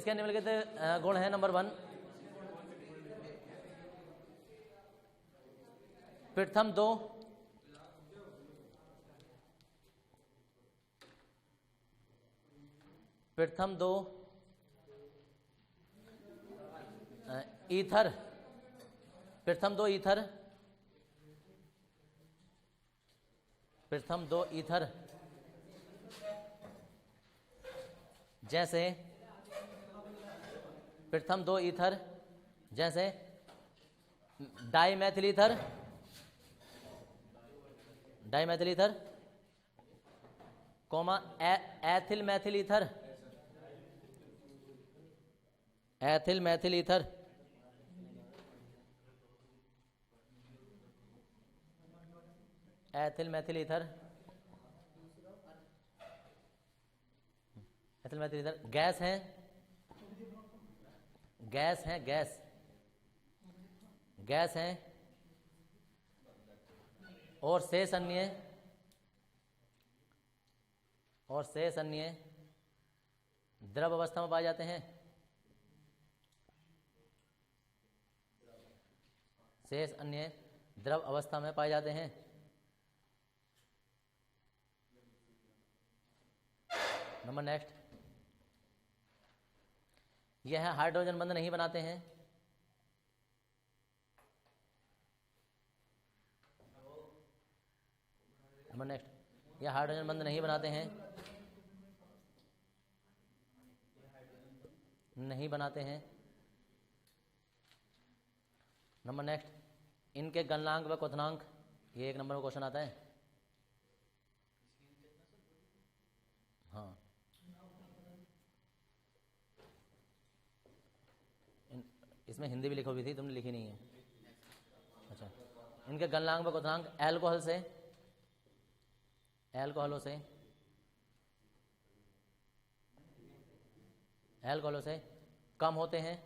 इसके निम्नलिखित गुण है। नंबर 1, प्रथम दो ईथर, प्रथम दो ईथर जैसे dimethyl ether, comma ethyl Maithil ether, gas हैं और शेष अन्य द्रव अवस्था में पाए जाते हैं। नंबर नेक्स्ट, यह हाइड्रोजन बंध नहीं बनाते हैं। नंबर नेक्स्ट, यह हाइड्रोजन बंध नहीं बनाते हैं। नंबर नेक्स्ट, इनके गलनांक व क्वथनांक, ये 1 नंबर में क्वेश्चन आता है। हाँ, इसमें हिंदी भी लिखी हुई थी, तुमने लिखी नहीं है। अच्छा, इनके गलनांक व क्वथनांक अल्कोहलों से कम होते हैं।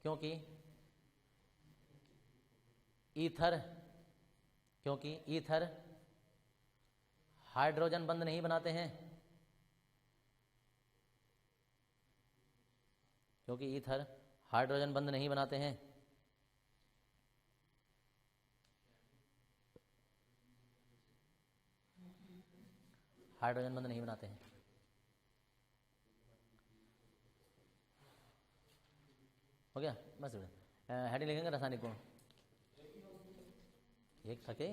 क्योंकि ईथर हाइड्रोजन बंध नहीं बनाते हैं। हो गया, बस हेडिंग लिखेंगे रासायनिक गुण। एक थके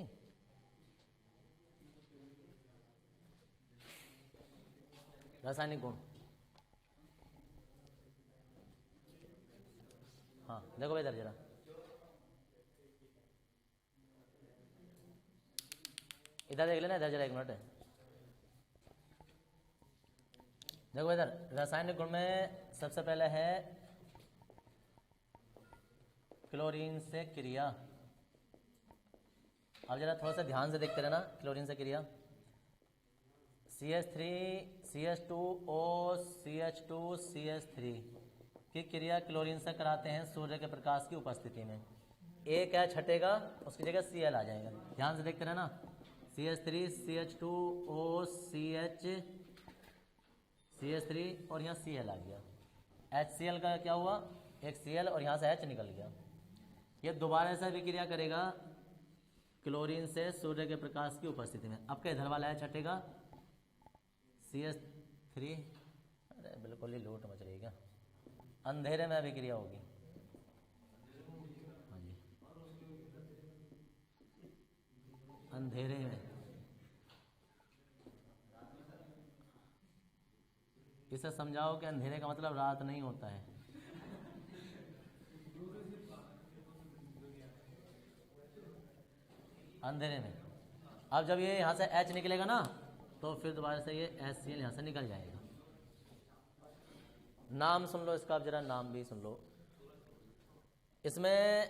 रासायनिक गुण। हाँ देखो भाई, इधर जरा देख लेना, इधर जरा 1 मिनट। देखो इधर, रासायनिक गुण में सबसे पहले है क्लोरीन से क्रिया। अब जरा थोड़ा सा ध्यान से देखते रहना, क्लोरीन से क्रिया। CH3 CH2O CH2 CH3 की क्रिया क्लोरीन से कराते हैं सूर्य के प्रकाश की उपस्थिति में। एक क्या छटेगा, उसकी जगह Cl आ जाएगा। ध्यान से देखते रहना, CH3 CH2O CH3 और यहाँ Cl आ गया। HCl का क्या हुआ, एक Cl और यहाँ से H निकल गया। ये दोबारा से विक्रिया करेगा क्लोरीन से सूर्य के प्रकाश की उपस्थिति में। अब क्या इधर वाला H हटेगा, CH3। अरे बिल्कुल ही लूट मच रही है क्या, अंधेरे में विक्रिया होगी। हाँ जी, अंधेरे में। इसे समझाओ कि अंधेरे का मतलब रात नहीं होता है। अंधेरे में। अब जब ये यहाँ से H निकलेगा ना, तो फिर दोबारा से ये HCl यहाँ से निकल जाएगा। नाम सुन लो इसका, अब जरा नाम भी सुन लो। इसमें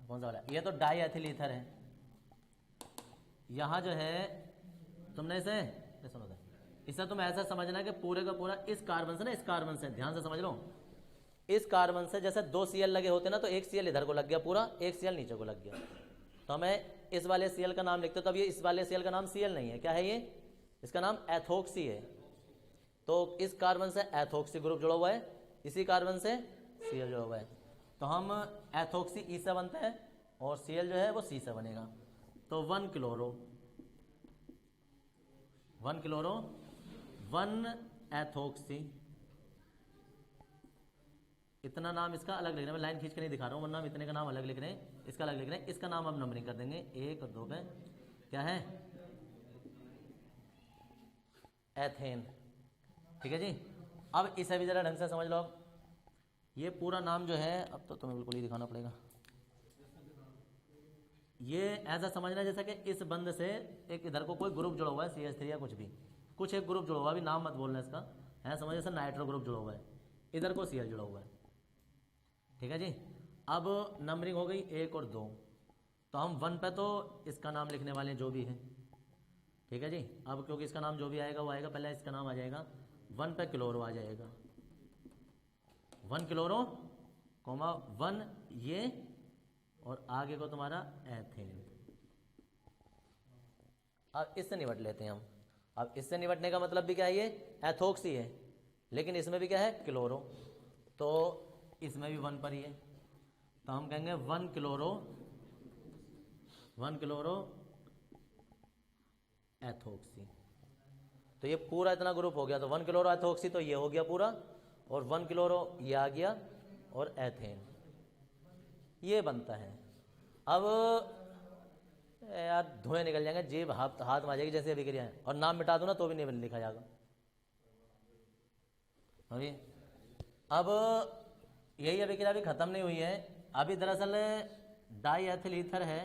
कौन सा वाला, ये तो डाई एथिल ईथर है। यहाँ जो है तुमने इसे सुनो था, इसे तुम ऐसा समझना कि पूरे का पूरा इस कार्बन से ना, इस कार्बन से ध्यान से समझ लो, इस कार्बन से जैसे 2 Cl लगे होते ना, तो एक Cl इधर को लग गया पूरा, एक Cl नीचे को लग गया, तो हमें इस वाले Cl का नाम लिखते हो, तब ये इस वाले Cl का नाम Cl नहीं है, क्या है ये, इसका नाम एथोक्सी है। तो इस कार्बन से एथोक्सी ग्रुप जुड़ा हुआ है, इसी कार्बन से Cl जुड़ा हुआ है, तो हम एथोक्सी ई से बनता है और Cl जो है वो C से बनेगा। तो 1 क्लोरो 1 एथोक्सी, इतना नाम इसका अलग लिख रहे हैं, मैं लाइन खींच के नहीं दिखा रहा हूँ, वरना हम इतने का नाम अलग लिख रहे हैं, इसका अलग लिख रहे हैं। इसका नाम हम नंबरिंग कर देंगे 1 और 2 पे, क्या है, एथेन। ठीक है जी। अब इसे भी जरा ढंग से समझ लो। अब ये पूरा नाम जो है, अब तो तुम्हें बिल्कुल ही दिखाना पड़ेगा, ये ऐसा समझना जैसा कि इस बंद से एक इधर को कोई ग्रुप जुड़ा हुआ है CH3 या कुछ एक ग्रुप जुड़ा हुआ है, अभी नाम मत बोलना इसका, है समझ, जैसे नाइट्रो ग्रुप जुड़ा हुआ है, इधर को Cl जुड़ा हुआ है। ठीक है जी। अब नंबरिंग हो गई 1 और 2, तो हम 1 पे तो इसका नाम लिखने वाले हैं जो भी है। ठीक है जी। अब क्योंकि इसका नाम जो भी आएगा वो आएगा, पहले इसका नाम आ जाएगा 1 पे क्लोरो आ जाएगा, 1 क्लोरो 1 ये, और आगे को तुम्हारा एथेन। अब इससे निपट लेते हैं हम। अब इससे निपटने का मतलब भी क्या है, ये एथोक्सी है, लेकिन इसमें भी क्या है, क्लोरो, तो इसमें भी 1 पर ही है, तो हम कहेंगे 1 क्लोरो एथोक्सी। तो ये पूरा इतना ग्रुप हो गया, तो 1 क्लोरो एथोक्सी तो ये हो गया पूरा, और 1 क्लोरो ये आ गया, और एथेन ये बनता है। अब यार धुएं निकल जाएंगे, जेब हाथ में आ जाएगी जैसे अभिक्रिया है, और नाम मिटा दो ना तो भी नहीं लिखा जाएगा। अभी अब यही अभिक्रिया भी खत्म नहीं हुई है, अभी दरअसल डाई एथिल ईथर है,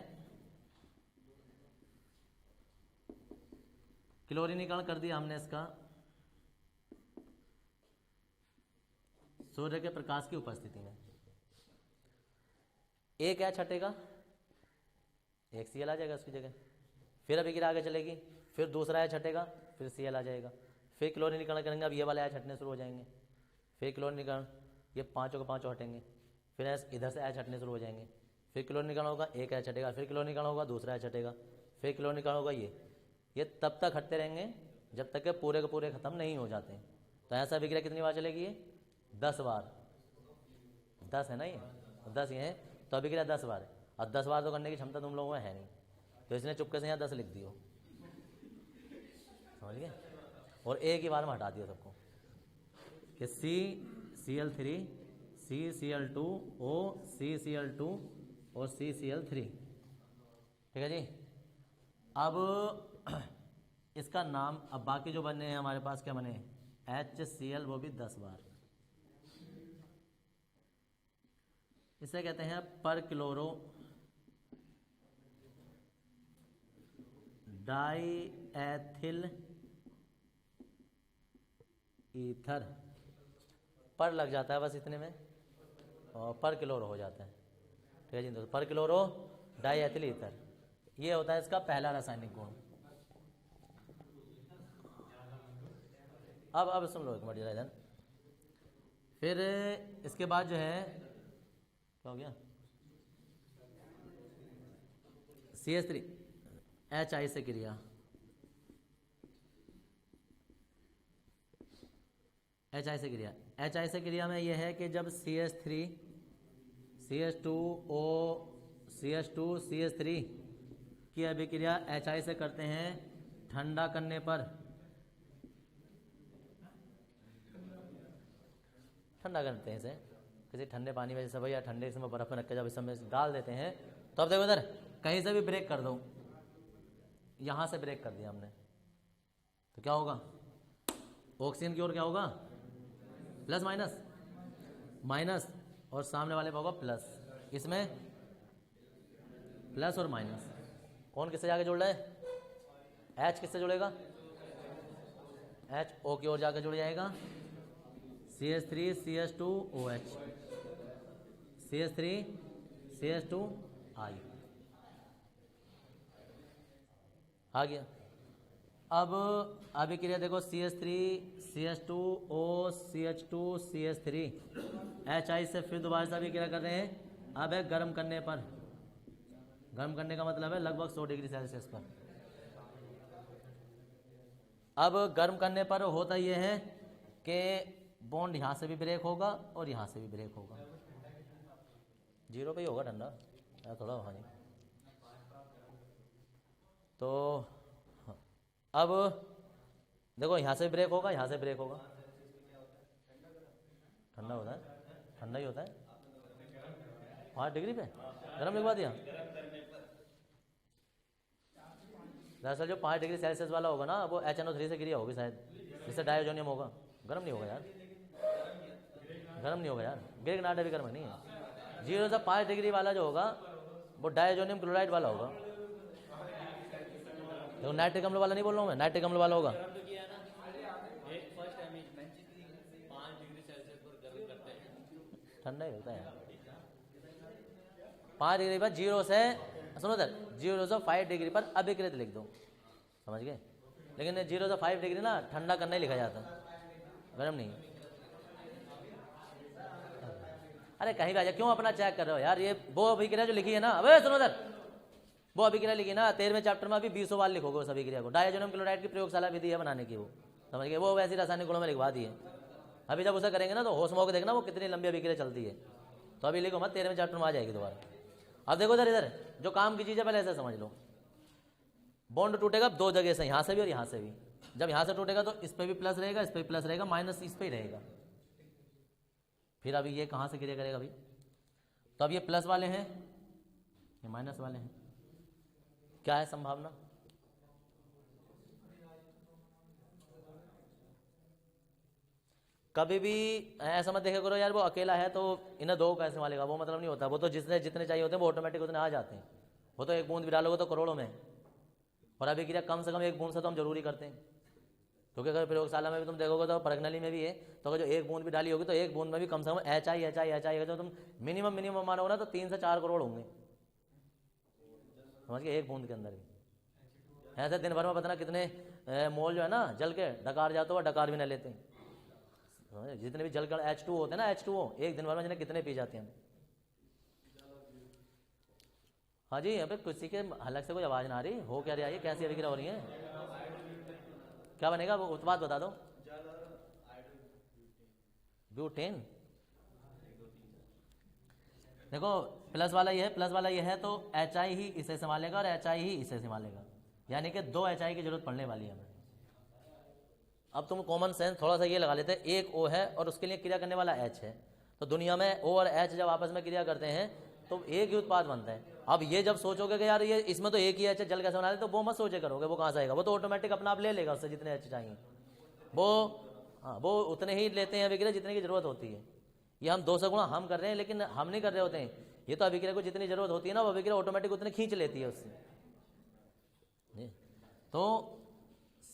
क्लोरीनीकरण कर दिया हमने इसका सूर्य के प्रकाश की उपस्थिति में। एक क्या छटेगा, एक Cl आ जाएगा उसकी जगह, फिर अभिक्रिया आगे चलेगी, फिर दूसरा है छटेगा, फिर Cl आ जाएगा, फिर क्लोरीनीकरण करेंगे, अब ये वाले आय छटने शुरू हो जाएंगे, फिर क्लोरीनीकरण, ये पांचों के पांचों हटेंगे, फिर इधर से आय छटने शुरू हो जाएंगे, फिर क्लोरीनीकरण होगा, एक आय छटेगा, फिर क्लोरीनीकरण होगा, दूसरा आय छटेगा, फिर क्लोरीनीकरण होगा, ये तब तक हटते रहेंगे जब तक के पूरे खत्म नहीं हो जाते। तो ऐसा अभिक्रिया कितनी बार चलेगी, ये 10 बार, 10 है ना, ये 10 ये है, तो अभिक्रिया 10 बार है, और 10 बार तो करने की क्षमता तुम लोगों में है नहीं, तो इसने चुपके से यहाँ 10 लिख दियो, समझ गए, और एक ही बार में हटा दिया सबको कि CCl3 CCl2 O CCl2 और CCl3। ठीक है जी। अब इसका नाम, अब बाकी जो बने हैं हमारे पास क्या बने, HCl, वो भी 10 बार। इसे कहते हैं पर क्लोरो डाई एथिल ईथर, पर लग जाता है बस इतने में, और पर क्लोरो हो जाता है। ठीक है जी, तो पर क्लोरो डाई एथिल ईथर, ये होता है इसका पहला रासायनिक गुण। अब सुन लो एक मिनट इधर, फिर इसके बाद जो है क्या हो गया, CH3 HI से क्रिया, HI से क्रिया में यह है कि जब CH3 CH2O CH2 CH3 की अभिक्रिया HI से करते हैं, ठंडा करने पर, ठंडा करते हैं इसे किसी ठंडे पानी में, जैसे भैया ठंडे इसमें बर्फ में रख के जब इस समय डाल देते हैं, तो अब देखो इधर कहीं से भी ब्रेक कर दो, यहाँ से ब्रेक कर दिया हमने, तो क्या होगा, ऑक्सीजन की ओर क्या होगा, प्लस माइनस, और सामने वाले पर होगा प्लस, इसमें प्लस और माइनस, कौन किससे जाके जुड़ रहा है, H किससे जुड़ेगा, H O की ओर जाकर जुड़ जाएगा, CH3 CH2OH CH3 CH2I आ गया। अब अभिक्रिया देखो, CH3 CH2O CH2 CH3 HI से फिर दोबारा से अभिक्रिया कर रहे हैं, अब है गर्म करने पर, गर्म करने का मतलब है लगभग 100 डिग्री सेल्सियस पर। अब गर्म करने पर होता यह है कि बॉन्ड यहाँ से भी ब्रेक होगा और यहाँ से भी ब्रेक होगा। 0 पे ही होगा ठंडा, थोड़ा वहाँ नहीं। तो अब देखो यहाँ से ब्रेक होगा, यहाँ से ब्रेक होगा। ठंडा होता है, ठंडा ही होता है 5 डिग्री पे गर्म लिखवा दिया। दरअसल जो 5 डिग्री सेल्सियस वाला होगा ना वो HNO3 से क्रिया होगी शायद, जिससे डायजोनियम होगा। गर्म नहीं होगा यार, गर्म नहीं होगा यार, ग्रेग नाट अभी गर्म नहीं है। 0 से 5 डिग्री वाला जो होगा वो डायजोनियम क्लोराइड वाला होगा। देखो नाइट्रिक अम्ल वाला नहीं बोल रहा हूँ मैं, नाइट्रिक अम्ल वाला होगा। ठंडा ही होता है 5 डिग्री पर 0 से, सुनो सर, 0 से 5 डिग्री पर अभिकृत लिख दो, समझ गए। लेकिन 0 से 5 डिग्री ना ठंडा करना ही लिखा जाता है, गर्म नहीं। अरे कहीं भी आ जाए, क्यों अपना चेक कर रहे हो यार। ये वो अभिक्रिया जो लिखी है ना, अबे सुनो सर, वो अभिक्रिया लिखी है ना 13वें चैप्टर में, अभी 20 बार लिखोगे उस अभिक्रिया को। डायजोनियम क्लोराइड की प्रयोगशाला विधि है बनाने की, वो समझ गए। वो वैसी रासायनिक गुणों में लिखवा दी है। अभी जब उसे करेंगे ना तो होश में होकर देखना वो कितनी लंबी अभिक्रिया चलती है। तो अभी लिखो मत, 13वें चैप्टर में आ जाएगी दोबारा। अब देखो इधर, इधर जो काम की चीज़ है पहले ऐसे समझ लो। बॉन्ड टूटेगा 2 जगह से, यहाँ से भी और यहाँ से भी। जब यहाँ से टूटेगा तो इस पर भी प्लस रहेगा, इस पर भी प्लस रहेगा, माइनस इस पर ही रहेगा। फिर अभी ये कहाँ से क्रिया करेगा अभी, तो अब ये प्लस वाले हैं, ये माइनस वाले हैं। क्या है संभावना, कभी भी ऐसा मत देखा करो यार वो अकेला है तो इन्हें 2 कैसे संभालेगा, वो मतलब नहीं होता। वो तो जितने जितने चाहिए होते हैं वो ऑटोमेटिक उतने आ जाते हैं। वो तो 1 बूंद भी डालोगे तो करोड़ों में, और अभी क्रिया कम से कम 1 बूंद से तो हम जरूरी करते हैं। क्योंकि अगर प्रयोगशाला में भी तुम देखोगे तो प्रगनली में भी है, तो अगर जो 1 बूंद भी डाली होगी तो 1 बूंद में भी कम से कम HI जो तुम मिनिमम मानोगे ना तो 3 से 4 करोड़ होंगे, समझ गए, 1 बूंद के अंदर भी। ऐसे दिन भर में पता ना कितने मोल जो है ना जल के डकार जाते हो, डकार भी ना लेते हैं। जितने भी जल कर H2O होते हैं ना, H2O एक दिन भर में जिन्हें कितने पी जाते हैं। हाँ जी, अबे किसी के हलक से कोई आवाज ना आ रही हो, क्या रही है, कैसी अभिक्रिया हो रही है, क्या बनेगा वो उत्पाद बता दो। ब्यूटेन, देखो प्लस वाला ये है, प्लस वाला ये है तो HI ही इसे संभालेगा और HI ही इसे संभालेगा, यानी कि 2 HI की जरूरत पड़ने वाली है हमें। अब तुम कॉमन सेंस थोड़ा सा ये लगा लेते हैं, एक O है और उसके लिए क्रिया करने वाला H है, तो दुनिया में O और H जब आपस में क्रिया करते हैं तो एक ही उत्पाद बनता है। अब ये जब सोचोगे कि यार ये इसमें तो एक ही H है, जल कैसे बना दे, तो वो मत सोचे करोगे वो कहाँ से आएगा। वो तो ऑटोमेटिक अपना आप ले लेगा, उससे जितने H चाहिए वो, हाँ वो उतने ही लेते हैं अभिक्रिया जितने की जरूरत होती है। ये हम 2 से गुणा हम कर रहे हैं, लेकिन हम नहीं कर रहे होते हैं। ये तो अभिक्रिया को जितनी जरूरत होती है ना वो अभिक्रिया ऑटोमेटिक उतने खींच लेती है उससे। तो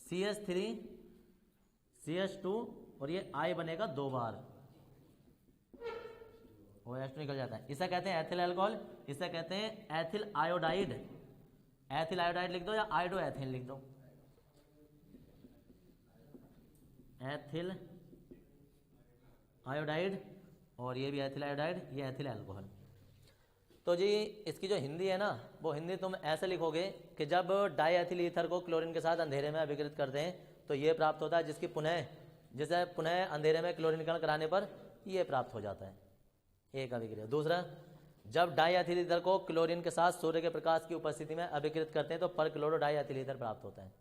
CH3 CH2 और ये I बनेगा 2 बार, OH निकल जाता है। इसे कहते हैं एथिल अल्कोहल, इसे कहते हैं एथिल आयोडाइड। एथिल आयोडाइड लिख दो या आयोडो एथिल लिख दो, एथिल आयोडाइड, और ये भी एथिल आयोडाइड, ये एथिल अल्कोहल। तो जी इसकी जो हिंदी है ना वो हिंदी तुम ऐसे लिखोगे कि जब डाईएथिल ईथर को क्लोरीन के साथ अंधेरे में अभिकृत करते हैं तो ये प्राप्त होता है, जिसे पुनः अंधेरे में क्लोरीनीकरण कराने पर ये प्राप्त हो जाता है, एक अभिक्रिया। दूसरा, जब डाईएथिल ईथर को क्लोरीन के साथ सूर्य के प्रकाश की उपस्थिति में अभिकृत करते हैं तो पर क्लोरो डाईएथिल ईथर प्राप्त होता है।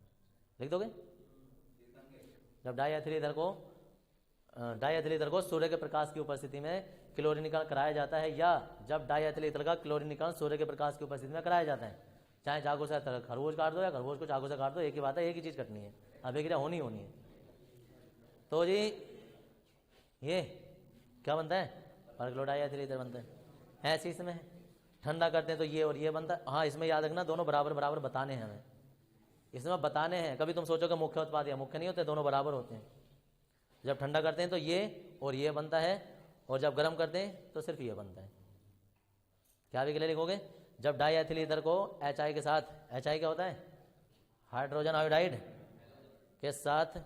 लिख दोगे, जब डाईएथिल ईथर को सूर्य के प्रकाश की उपस्थिति में क्लोरीनीकरण कराया जाता है, या जब डाईएथिल ईथर का क्लोरीनीकरण सूर्य के प्रकाश की उपस्थिति में कराया जाता है, चाहे चाकू से खरगोश काट दो या खरगोश को चाकू से काट दो, एक ही बात है, एक ही चीज़ कटनी है, अभिक्रिया होनी है। तो जी ये क्या बनता है, परक्लोराइड डाईएथिल ईथर बनता है। ऐसे इसमें ठंडा करते हैं तो ये और ये बनता है। हाँ इसमें याद रखना दोनों बराबर बराबर बताने हैं हमें, इसमें बताने हैं। कभी तुम सोचो कि मुख्य उत्पाद या मुख्य नहीं होते, दोनों बराबर होते हैं। जब ठंडा करते हैं तो ये और ये बनता है, और जब गर्म करते हैं तो सिर्फ ये बनता है। क्या भी के लिए लिखोगे, जब डाईएथिल ईथर को HI के साथ, HI क्या होता है, हाइड्रोजन आयोडाइड के साथ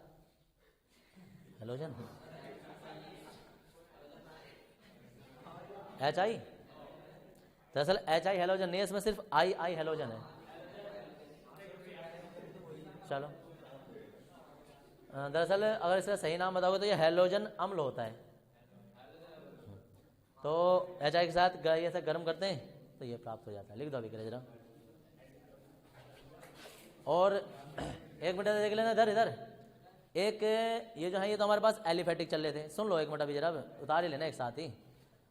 हेलोजन, HI, दरअसल HI हेलोजन नहीं है, इसमें सिर्फ II हेलोजन है। चलो, दरअसल अगर इसका सही नाम बताओगे तो ये हेलोजन अम्ल होता है। तो HI के साथ ये ऐसा गर्म करते हैं तो ये प्राप्त हो जाता है। लिख दो अभी जरा। और एक मिनट देख लेना इधर इधर। एक ये जो है ये तो हमारे पास एलिफेटिक चल रहे थे, सुन लो एक मिनट अभी जरा, उतार ही लेना एक साथ ही।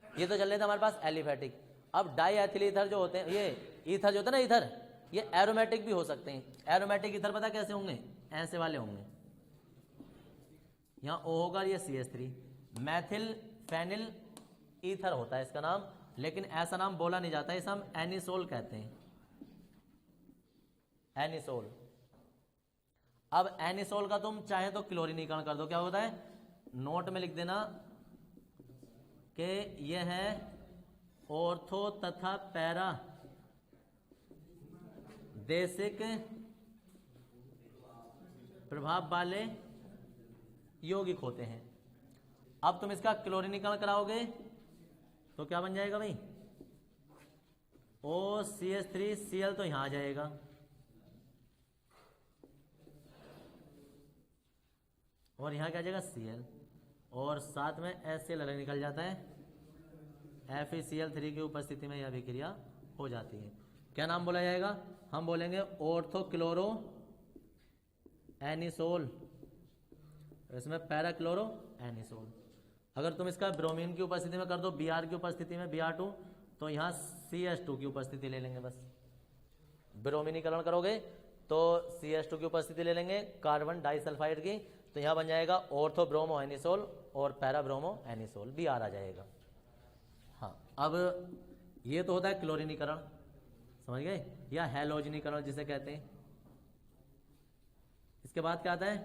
ये तो चल रहे थे हमारे पास एलिफेटिक। अब डाई एथिल ईथर जो होते हैं, ये ईथर जो होता है ना ईथर, ये एरोमेटिक भी हो सकते हैं। एरोमेटिक ईथर पता कैसे होंगे? ऐसे वाले होंगे, यहाँ O होगा, ये CH3 मैथिल फेनिल ईथर होता है इसका नाम, लेकिन ऐसा नाम बोला नहीं जाता है, इसे हम एनिसोल कहते हैं, एनिसोल। अब एनिसोल का तुम चाहे तो क्लोरीनीकरण कर दो, क्या होता है? नोट में लिख देना कि यह है ऑर्थो तथा पैरा देशिक प्रभाव वाले यौगिक होते हैं। अब तुम इसका क्लोरीनीकरण कराओगे तो क्या बन जाएगा भाई? OCH3Cl तो यहां आ जाएगा, और यहां क्या आ जाएगा? Cl, और साथ में HCl अलग निकल जाता है। FeCl3 की उपस्थिति में यह अभिक्रिया हो जाती है। क्या नाम बोला जाएगा? हम बोलेंगे ऑर्थोक्लोरो एनिसोल, इसमें पैराक्लोरो एनिसोल। अगर तुम इसका ब्रोमीन की उपस्थिति में कर दो, Br की उपस्थिति में Br2, तो यहाँ CH2 की उपस्थिति ले लेंगे। बस ब्रोमीनीकरण करोगे तो CH2 की उपस्थिति ले लेंगे कार्बन डाइसल्फाइड की, तो यहाँ बन जाएगा ऑर्थोब्रोमो एनिसोल और पैराब्रोमो एनिसोल, Br आ जाएगा। हाँ, अब ये तो होता है क्लोरीनीकरण, समझ गए, या हैलोजनीकरण जिसे कहते हैं। इसके बाद क्या आता है?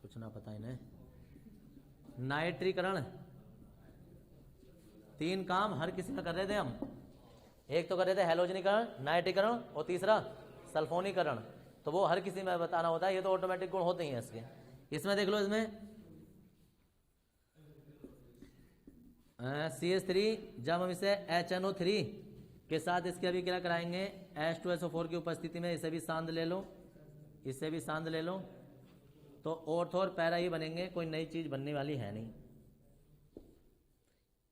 कुछ ना पता इन्हें। नाइट्रीकरण। 3 काम हर किसी में कर रहे थे हम। एक तो कर रहे थे हैलोजनीकरण, नाइट्रीकरण, और तीसरा सल्फोनीकरण। तो वो हर किसी में बताना होता है, ये तो ऑटोमेटिक गुण होते ही हैं इसके। इसमें देख लो, इसमें CH3 जब हम इसे HNO3 के साथ इसकी अभिक्रिया कराएंगे H2SO4 की उपस्थिति में, इसे भी सांद ले लो, इसे भी सांद ले लो, तो ऑर्थो और पैरा ही बनेंगे, कोई नई चीज बनने वाली है नहीं।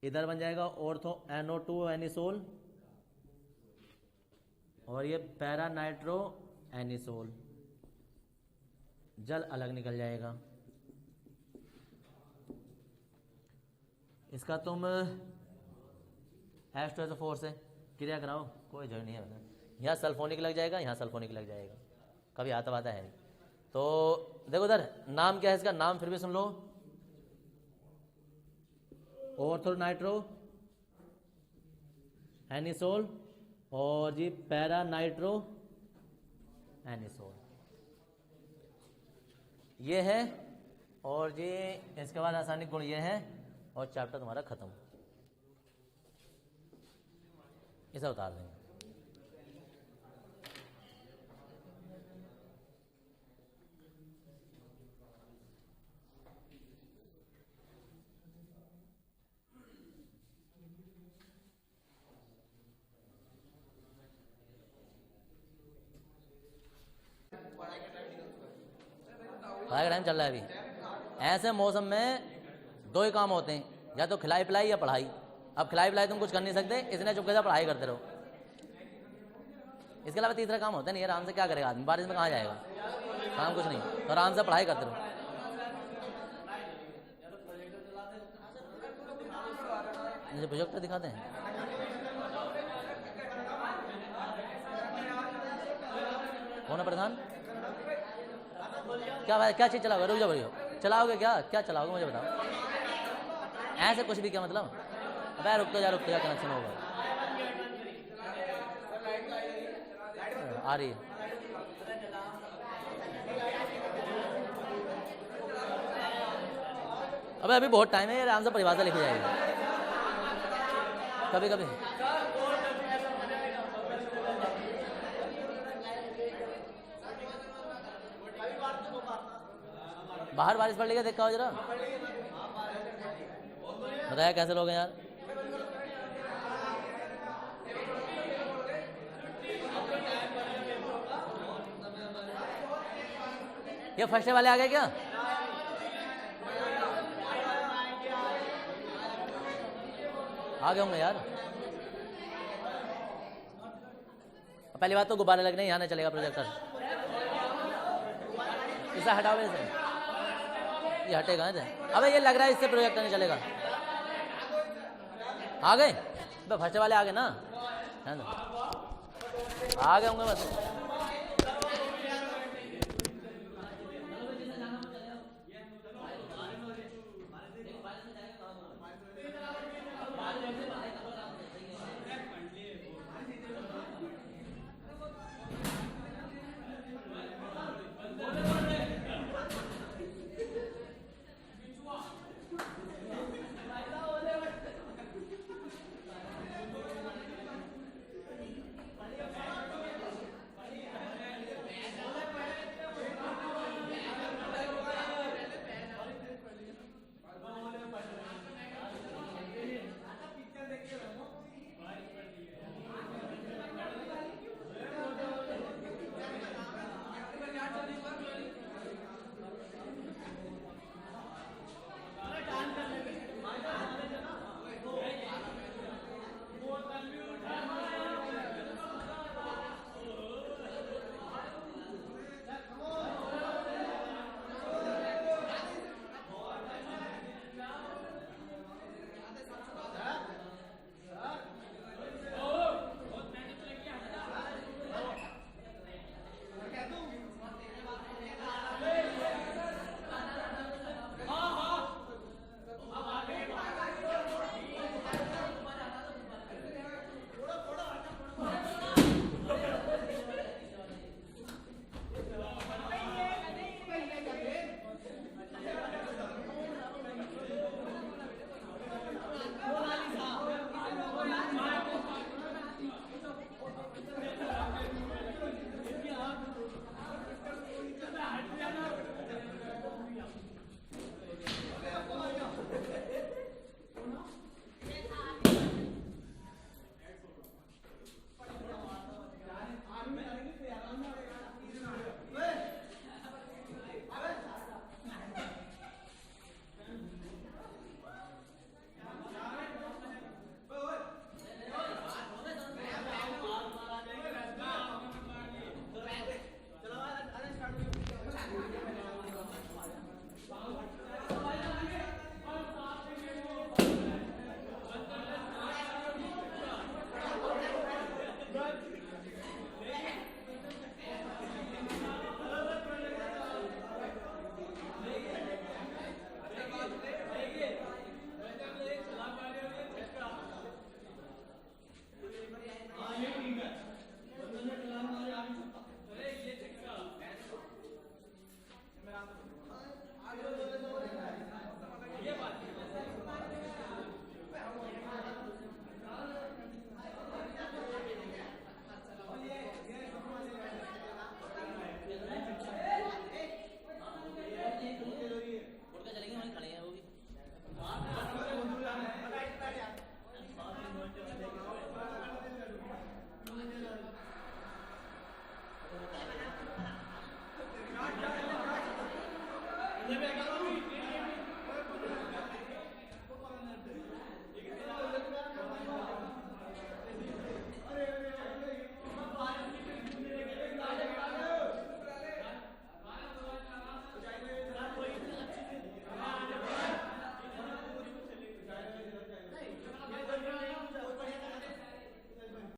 इधर बन जाएगा ऑर्थो NO2 एनिसोल, और ये पैरा नाइट्रो एनिसोल, जल अलग निकल जाएगा। इसका तुम H2SO4 से क्रिया कराओ, कोई जरूरी नहीं है। यहाँ सल्फोनिक लग जाएगा, यहाँ सल्फोनिक लग जाएगा, कभी आता वाता है नहीं। तो देखो उधर नाम क्या है इसका, नाम फिर भी सुन लो, ऑर्थो नाइट्रो एनिसोल और जी पैरा नाइट्रो एनिसोल, ये है। और जी इसके बाद रासायनिक गुण ये है, और चैप्टर तुम्हारा खत्म। इसे उतार देंगे। पढ़ाई का टाइम चल रहा है अभी। ऐसे मौसम में 2 ही काम होते हैं, या तो खिलाई पिलाई या पढ़ाई। अब खिलाई पिलाई तुम कुछ कर नहीं सकते, इसलिए चुपके से पढ़ाई करते रहो। इसके अलावा तीसरा काम होता है नहीं, आराम से क्या करेगा आदमी, बारिश में कहाँ जाएगा, काम कुछ नहीं, तो आराम से पढ़ाई करते रहो। मुझे प्रोजेक्टर दिखाते हैं। कौन है प्रधान? क्या बात, क्या चीज चलाओगे? रुक जाओ भैया, चलाओगे क्या? क्या चलाओगे मुझे बताओ। ऐसे कुछ भी क्या मतलब? अबे रुक तो जा, कनेक्शन होगा। आ रही है। अबे अभी बहुत टाइम है, आराम से परिभाषा लिखी जाएगी। कभी कभी बाहर बारिश पड़ लेगा, देखा हो जरा, बताया कैसे लोग हैं यार। ये फर्स्ट वाले आ गए क्या? आ गए होंगे यार। पहली बात तो गुब्बारे लगने यहाँ नहीं चलेगा प्रोजेक्टर, इसे हटाओ इसे, ये हटेगा इसे। अबे ये लग रहा है इससे प्रोजेक्टर नहीं चलेगा। आ गए फर्स्ट वाले आ गए ना, आ गए होंगे बस।